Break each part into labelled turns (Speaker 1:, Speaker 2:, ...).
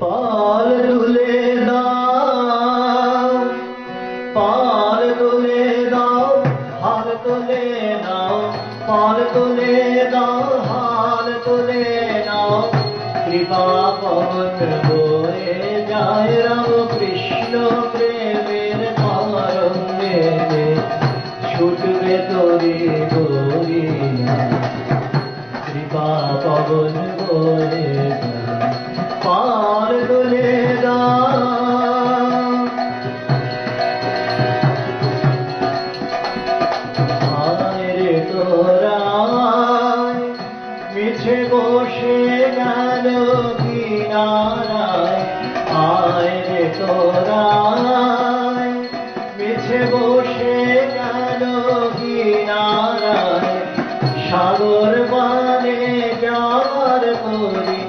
Speaker 1: पाल तुले दाओ, पाल तुले दाओ, हाल तुले नाओ, पाल तुले दाओ, हाल तुले नाओ। कृपा पवन बोए जाए राम कृष्ण प्रेमेर तरंगे छुटबे तोरी गोरिया। कृपा पवन बोए पाल तुले दाओ। आए रे तोरा मिछे बसे गেল किनाराয়, आए रे तोरा मिछे बसे গেল किनाराয়। সাগর পানে যাবার তরি,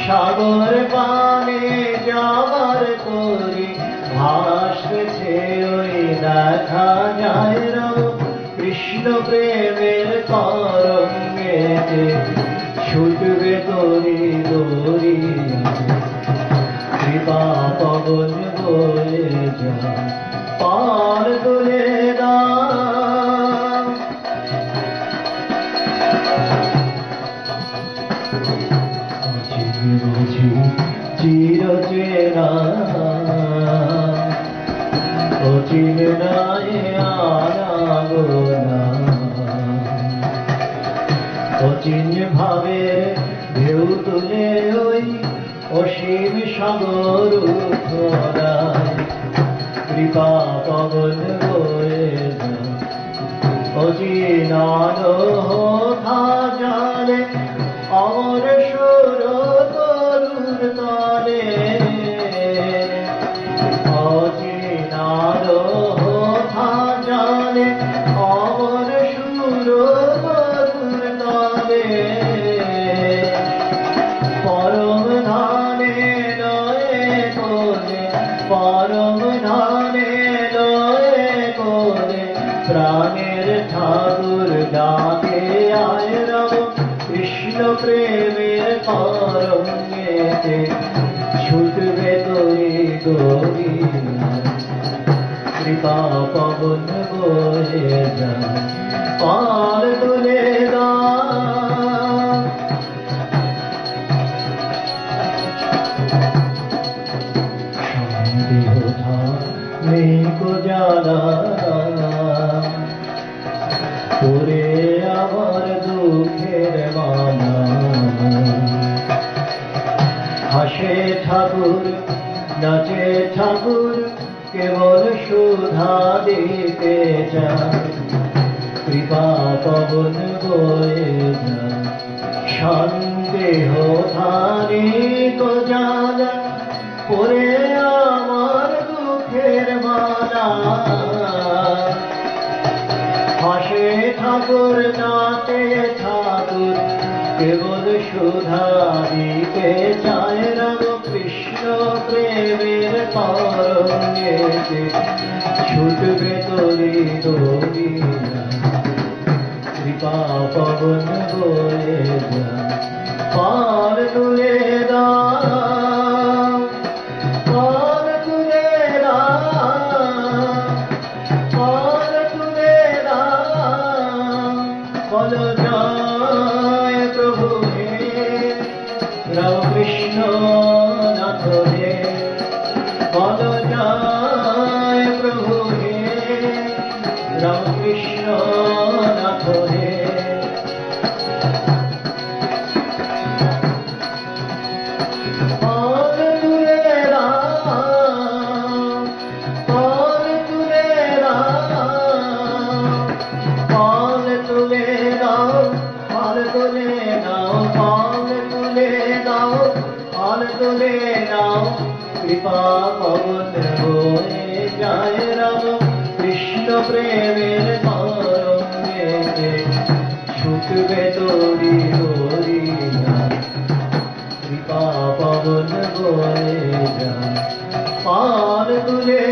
Speaker 1: সাগর পানে যাবার তরি ভাসছে ওই দেখা যায় রাম কৃষ্ণ প্রেমের তরঙ্গেতে ছুটবে তরি দরিয়া। কৃপা পবন বয়ে যায় পাল তুলে দাও। বুঝি চির চেনা অচিন নাই আনাগোনা, অচিন ভাবে ঢেউ তুলে ওই অসীম সাগর উথলায়। কৃপা পবন বয়ে যায় অচিন অনহা জানে অমর সুর তরুর তলে। অচিন অনহা জানে অমর সুর তরুর তলে। পরম ধানে লয়ে কোলে, পরম ধানে লয়ে কোলে প্রাণের ঠাকুর ডাকে আয় রাম কৃষ্ণ প্রেমের তরঙ্গেতে ছুটবে তরি দরিয়া। কৃপা পবন বয়ে যায় পাল তুলে দাও। সন্দেহ নেই কো জানা ওরে আমার দুঃখের মালা। হাসে ঠাকুর নাচে ঠাকুর কেবল সুধা দিতে চায়। কৃপা পবন বয়ে যায় সন্দেহ ধানি কো জানা পরে আমার দুঃখের মালা। হাসে ঠাকুর নাচে ঠাকুর কেবল সুধা দিতে চায় রাম কৃষ্ণ প্রেমের তরঙ্গেতে ছুটবে তরি দরিয়া। কৃপা পবন বয়ে যায় পাল তুলে দাও, পাল তুলে দাও, পাল তুলে দাও। বলো জয় প্রভু হে রাম কৃষ্ণ নাথ হে। বলো জয় প্রভু হে রাম কৃষ্ণ নাথ হে। পাল তুলে দাও, পাল তুলে দাও, পাল তুলে দাও, পাল তুলে দাও, পাল তুলে দাও, পাল তুলে দাও। কৃপা পবন বয়ে যায় রাম কৃষ্ণ প্রেমের তরঙ্গেতে ছুটবে তরি দরিয়া। কৃপা পবন বয়ে যায় পাল তুলে